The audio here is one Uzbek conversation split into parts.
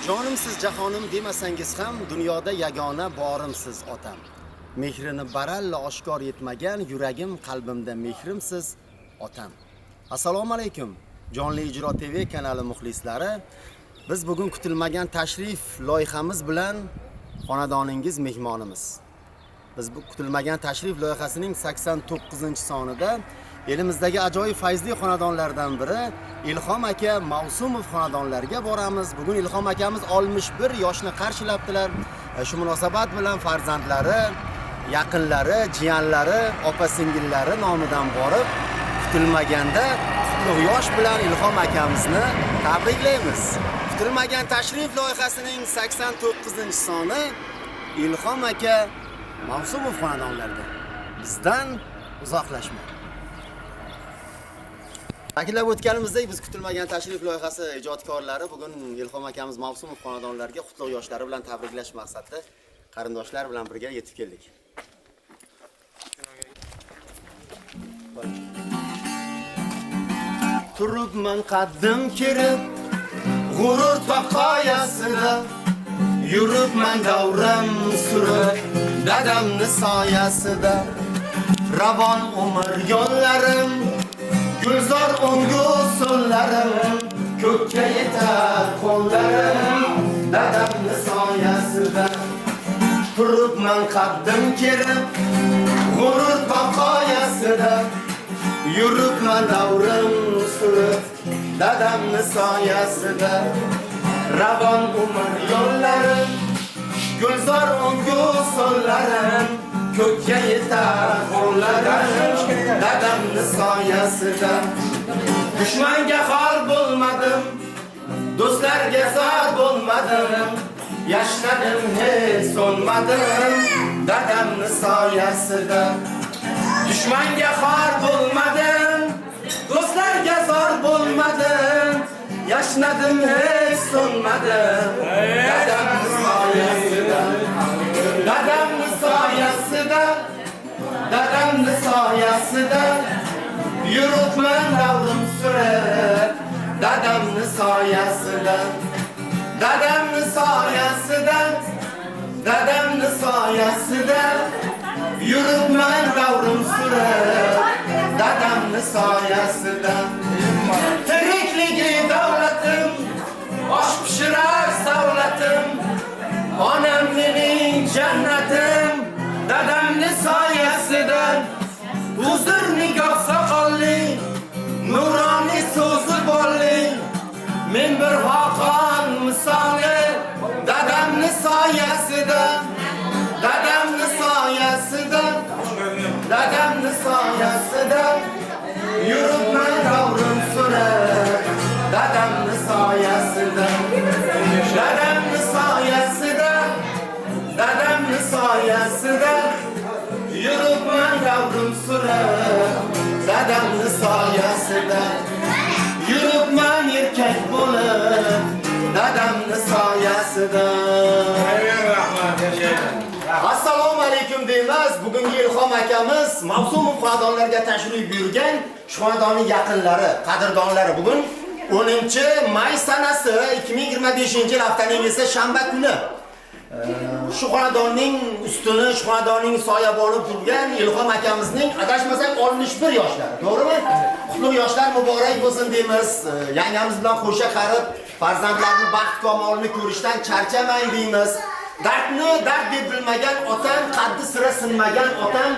Jonimsiz jahonim demasangiz ham dunyoda yagona borimsiz otam. Mehrini baralla oshkor etmagan yuragim qalbimda mehrimsiz otam. Assalomu alaykum. Jonli ijro TV kanali muxlislari. Biz bugun kutilmagan tashrif loyihamiz bilan xonadoningiz mehmonimiz. Biz bu kutilmagan tashrif loyihasining 89-sonida elimizdagi ajoyib fayzli xonadonlardan biri Ilhom aka Mavsumov xonadonlariga boramiz. Bugun Ilhom akamiz 61 yoshni qarshilabdilar. Shu munosabat bilan farzandlari, yaqinlari, jiyanlari, opa-singillari nomidan borib, kutilmaganda qutlug' yosh bilan Ilhom akamizni tabriklaymiz. Kutilmagan tashrif loyihasining 89-soni Ilhom aka Mavsumov xonadonlarida. Bizdan uzoqlashmang. Ta'kidlab o'tganimizdek, biz kutilmagan tashrif loyihasi ijodkorlari bugun Ilhom akamiz Mavsumov xonadonlariga qutlug' yoshlari bilan tabriklash maqsadida qarindoshlar bilan birga yetib keldik. Turibman qaddim kirib, g'urur taqoyasida, yuribman davram surib, dadamni soyasida, ravon umr yo'llarim, gulzor ungu so'llarim, ko'kka yetar qo'llarim, dadamni soyasida. Turibman qaddim kirib, g'urur taqoyasida, yuribman davrim surib, dadamni soyasida, ravon umr yo'llarim, gulzor ungu so'llarim, ko'kka yetar qo'llarim, dadamni soyasida. Dushmanga xor bo'lmadim, do'stlarga zor bo'lmadim, yashnadim hech so'nmadim, dadamni soyasida. Dushmanga xor bo'lmadim, do'stlarga zor bo'lmadim, yashnadim hech so'nmadim, dadamni soyasida. Dadamni soyasida, dadamni soyasida, yuribman davrim surib, dadamni soyasida. Dadamni soyasida, dadamni soyasida, yuribman davrim surib, dadamni soyasida. Tirikligi davlatim, osh pishirar savlatim, onam mening jannatim, dadamni soyasida. Huzur nigoh soqolli, nuroniy so'zi bolli, men bir xoqon misoli, dadamni soyasida. Dadamni soyasida, dadamni soyasida, yuribman davrim surib, dadamni soyasida. Dadamni soyasida, dadamni soyasida, yuribman davrim surib, dadamni soyasida. Yuribman erkak bo'lib, dadamni soyasida. Assalomu alaykum deymiz. Bugungi Ilhom akamiz Mavsumov xonadonlariga tashrif buyurgan shu xonadonning yaqinlari, qadrdonlari bugun 10-may sanasi 2025-yil haftaning esa shanba kuni shu xonadonning ustini, shu xonadonning soyaboni turgan Ilhom akamizning adashmasak 61 yoshlari, to'g'rimi? Qutlug' yoshlar muborak bo'lsin deymiz. Yangamiz bilan qo'sha qarib, farzandlarni baxt kamolini ko'rishdan charchamang deymiz. Dardni dard deb bilmagan otam, qaddi sira sinmagan otam,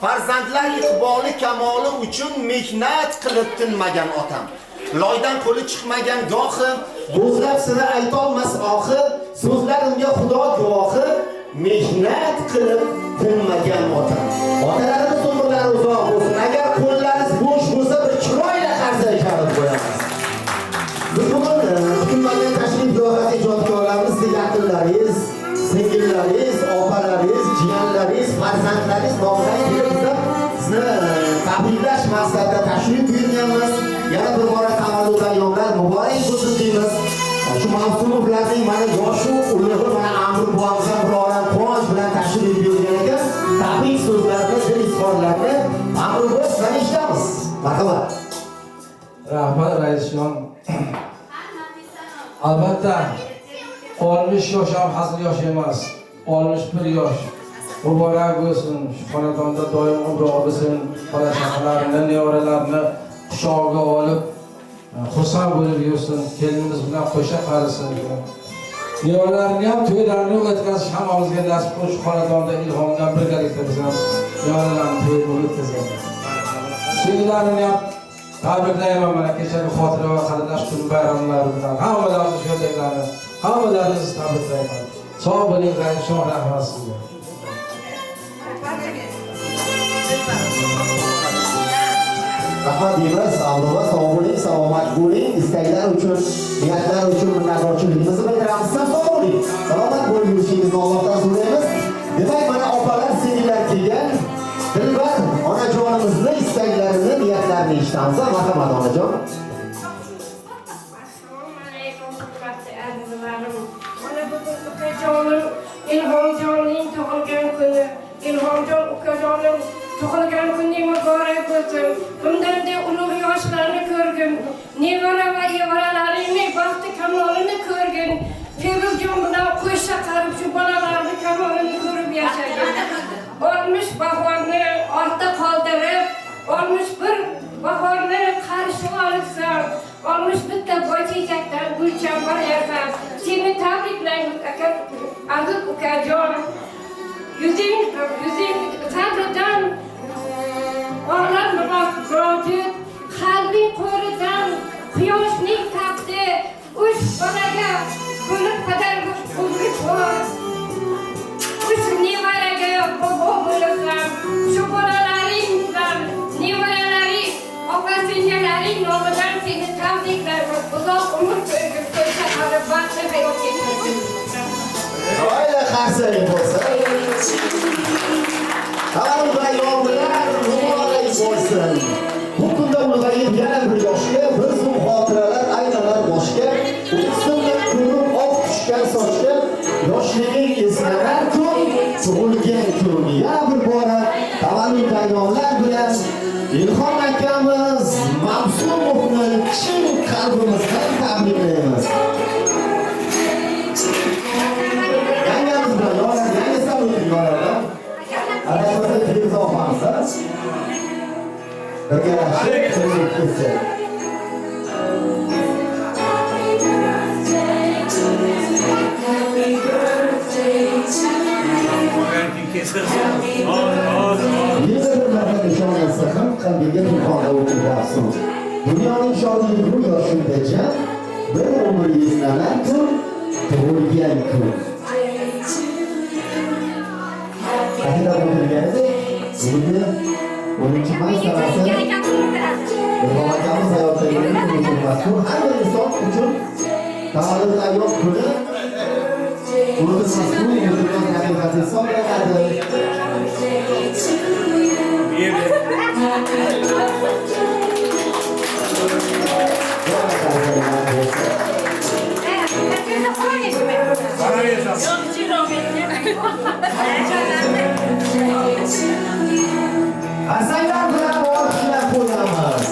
farzandlar iqboli kamoli uchun mehnat qilib tinmagan otam. Loydan qo'li chiqmagan gohi, bo'zlab sira aytolmas oxi, so'zlarimga Xudo guvohi, mehnat qilib tinmagan otam. Otalarimiz umrlari uzoq bo'lsin. Agar qo'llaringiz bo'sh bo'lsa, bir chiroyli qarza ishlatib qo'yamiz. Biz bugun kutilmagan tashrif loyihasi ijodkorlarimiz, yaqinlaringiz, singillaringiz, opalaringiz, jiyanlaringiz, farzandlaringiz nomidan kelib sizni tabriklash maqsadida tashrif buyurganmiz. Yana bir bora tavallud ayyomlar muborak bo'lsin deymiz. Shu Mavsumovlarning mana yoshi ulug'i, mana Amir buvomiz ham bir olam quvonch bilan tashrif buyurgan ekan. Tabrik so'zlarini, dil izhorlarini Amir buvomiz bilan eshitamiz. Marhamat. Rahmat raisjon. Albatta 60 yosh ham hazil yosh emas, 61 yosh. Muborak bo'lsin, shu xonadonda doim umr olsin, bola-chaqalarini, nevaralarini quchog'iga olib, xursand bo'lib yursin, kelinimiz bilan qo'sha qarisin. Nevaralarni ham to'ylarini o'tkazish hammamizga nasib qilib, shu xonadonda ilhomdan birgalikda biz ham nevaralarni to'yini o'tkazamiz. Sevgilarini ham tabriklayman mana kechagi xotira va qarindosh kun bayramlari bilan. Hammalarni shu yerdagilarni, hammalarni tabriklayman. Sog' bo'ling, shoh rahmat sizga. Rahmat deymiz, Alloh sog' bo'ling, salomat bo'ling, istaklar uchun, niyatlar uchun minnatdorchiligimizni bildiramiz. Sog' bo'ling, salomat bo'lib yurishingizni Allohdan so'raymiz. Demak, mana opalar, singillar kelgan. Dilbar onajonimizni istaklarini, niyatlarini eshitamiz. Marhamat onajon. Assalomu alaykum, hurmatli azizlarim. Mana bugun ukajonim Ilhomjonning tug'ilgan kuni. Ilhomjon ukajonim tug'ilgan kuning muborak bo'lsin. Bundanda ulug' yoshlarni ko'rgin. Nevara va evaralaringning baxti kamolini ko'rgin. Feruzjon bilan qo'sha qarib shu bolalarning kamolini ko'rib yashagin. Olmuş bahorni ortda qoldirib, olmuş bir bahorni qarshi olibsan. Olmuş bitta boychechakdan gulchambar yasab. Seni tabriklaymiz aka, aziz ukajon. Yuzing sabrdan olam rojid, qalbing qo'ridan quyoshning tafti, uch bolaga bo'lib qadar umrik bor. Uch nevaraga bobo bo'lasan, shu bolalaringdan, nevaralaring, opa-singillaring nomidan seni tabriklayman. Uzoq umr ko'rgin, qo'sha qilib baxtli hayot kechirgin. Oila xarsang bo'lsin. Hamma yomg'irlar muborak bo'lsin. Bu kunda ulg'ayib yana bir yoshga, bir zum xotiralar aylanar boshga, o'tsinlar ko'rib oq tushgan sochga, yoshliging eslanar kun, tug'ilgan kun. Yana bir bora tavallud bayramlar bilan Ilhom akamiz Mavsumovni chin qalbimizdan tabriklaymiz. Yangamiz bilan yo'lar, yangasi o'tib yo'larlar. Arasida televizor opamizda. Birgalashib televizor ketsa. Yezirlarga nishonlansa ham qalbiga tulqonda o'tirarsin. Dunyoning shodligi bu yoshimda jam, bir umr eslanar kun, tug'ilgan kun. Aslida o'tirganida endi 10-may sanasi Ilhom akamiz hayotdagi mazkur har bir inson uchun tavallud ayyom kuni unutulmas kun, unutulmas haqiqat hisoblanadi. Asaylar bilan olqishlar qo'yamiz.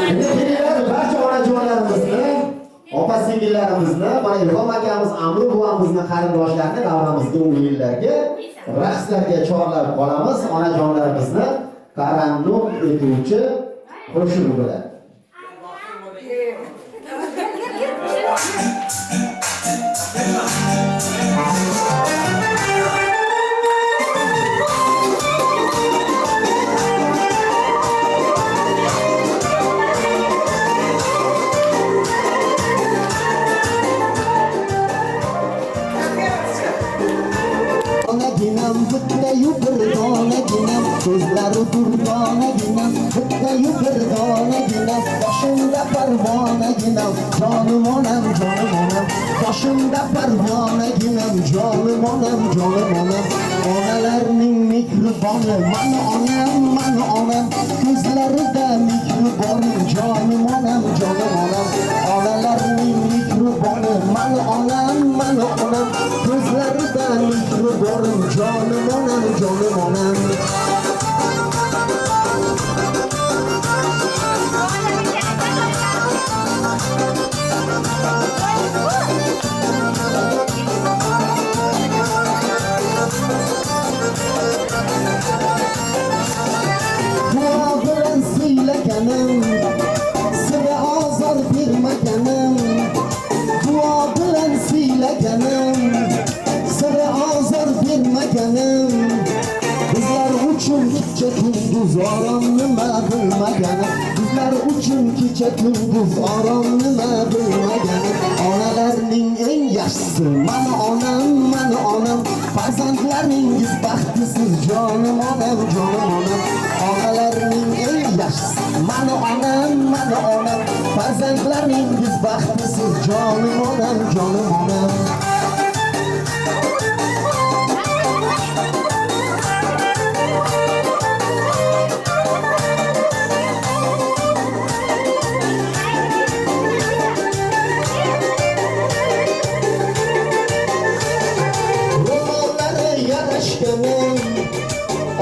Endi kelinglar barcha onajonlarimizni, opa-singillarimizni, mana Ilhom akamiz, Amru buvamizni qarindoshlarini davramizga o'yinlarga, raqslarga chorlab qolamiz. Onajonlarimizni tarannum etuvchi qo'shiq bilan. Ko'zlari durdonaginam, bittayu bir donaginam, boshimda parvonaginam, jonim onam, boshimda parvonaginam, jonim onam, onalarning mehriboni, mana onam, ko'zlarida mehribon, jonim onam, onalarning mehriboni, mana onam, ko'zlarida mehribon, jonim onam. kecha kunduz orom nima bilmagan onalarning eng yaxshisi mana onam farzandlaringiz baxtsiz jonim onam onalarning eng yaxshisi mana onam farzandlaringiz baxtsiz jonim onam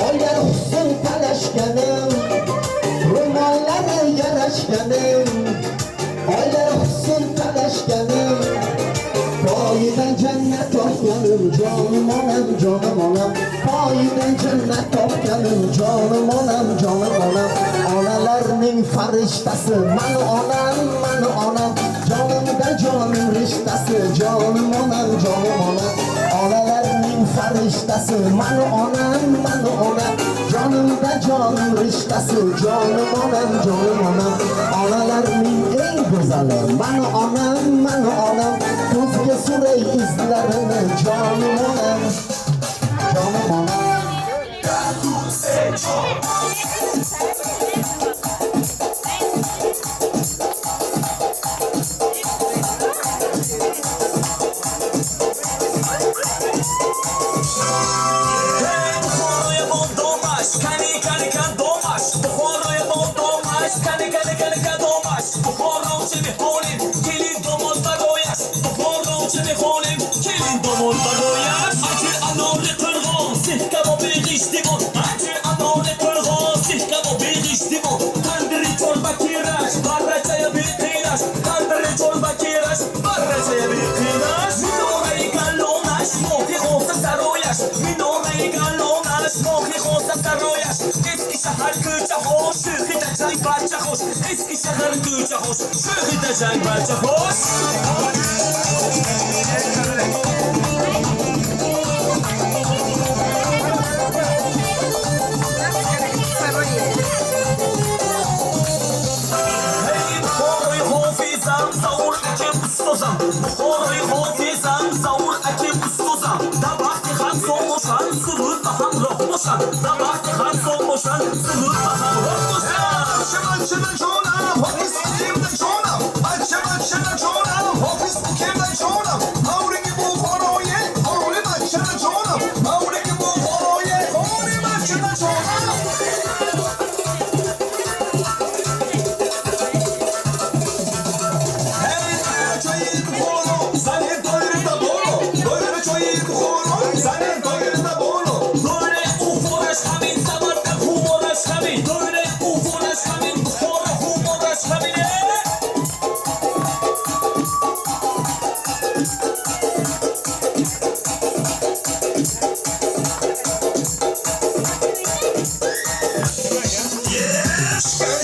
oylar husn talashganim ro'mollari yarashganim oylar husn talashganim poyidan jannat topganim jonim onam poyidan jannat topganim jonim onam onalarning farishtasi mana onam jonimda jonim rishtasi jonim onam onalarning farishtasi mana onam jonimda jonim rishtasi jonim onam onalarning eng go'zali mana onam ko'zga suray izlarini jonim onam Eski şehir güce hoş, şu gidecek bence hoş. Hey, horoy hofizam, zavur ekim ustozam. Horoy hofizam, zavur ekim ustozam. Da vakti han solmoşan, sırrı baham rohmoşan. Da vakti han solmoşan, sırrı baham rohmoşan. Şıman şonam, hopis kimden şonam. Şıman şonam, hopis kimden şonam. Mauriki bu horoye, horoye başına şonam. Mauriki bu horoye, horoye başına şonam. Hey çayı horo, zanen doyurda bolo. Doyurda çayı horo, zanen doyurda bolo. Doyre uforaş hamin zamanka humoraş hamin. Doyre uforaş hamin, horo humoraş hamin.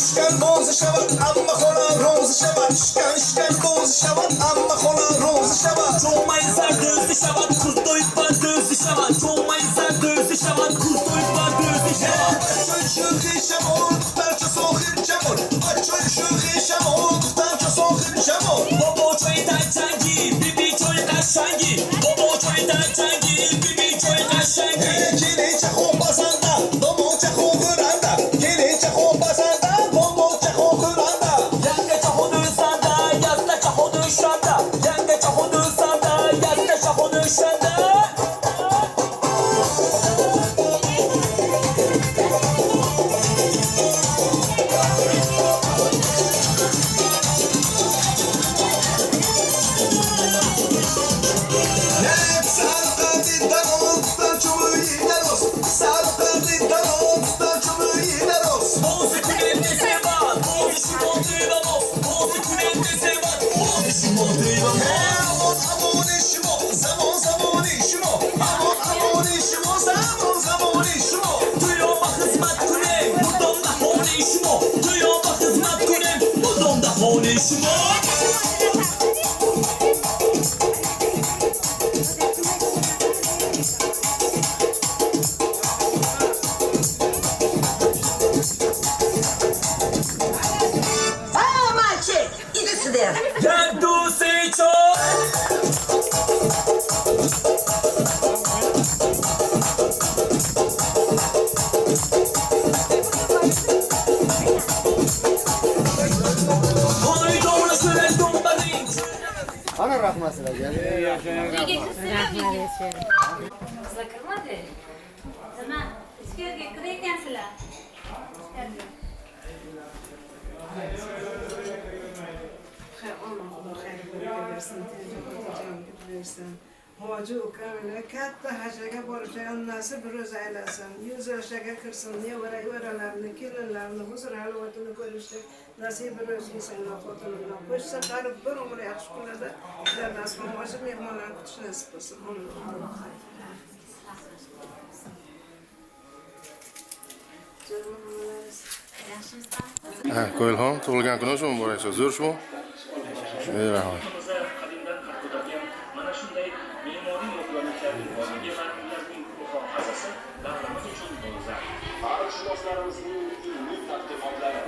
Şkan boz şabat, amma kola roz şabat. Şkan boz şabat, amma kola roz şabat. Çoğmayızlar dözlü şabat, kurtoyup var dözlü şabat. Çoğmayızlar dözlü şabat, kurtoyup var dözlü şabat. Açın şu şamol, tarça soğuk şamol. Açın şu şamol, tarça soğuk şamol. Bobo çoydan çangi, bibi çoy kaşangi. Bobo çoydan çangi, bibi çoy kaşangi. Kili çako basanda, domo çako kıranda. Kili çako basanda, domo çako kıranda. Yanga çaho dövsanda, yazda çaho dövşanda. Yanga çaho dövsanda, yazda çaho dövşanda. Boğazı kulende sevat, boğazı şimondu vamos. Boğazı kulende sevat, boğazı şimondu vamos. Duyuyor bak hizmet kulem, buradan da hone işim o. Duyuyor bak hizmet kulem, buradan da hone işim o. der. Ja, du siehst schon. Onajonim shular dumbaning. Ana rahmat sizlarga. Qizlar kirmadi. Nima? Ichkariga kirayotgansizlar. Hoji ukamni katta hashaga borishgan nasib ro'z aylasin. 100 yoshga kirsin, nevara-nevaralarni, kelinlarni huzur halvatini ko'rishga nasib ro'z qilsin. Xotini bilan qo'shsa qarib bir umr yaxshi kunlarda ular nasib hoji mehmonlarni kutish nasib qilsin. Ko'ylxon tug'ilgan kuni shu muborak zo'r shu. Rahmat. Mana shunday me'moriy mo'jizalar borligi va ularning muhofazasi davramiz uchun dolzarb. Tarixshunoslarimizning ilmiy tadqiqotlari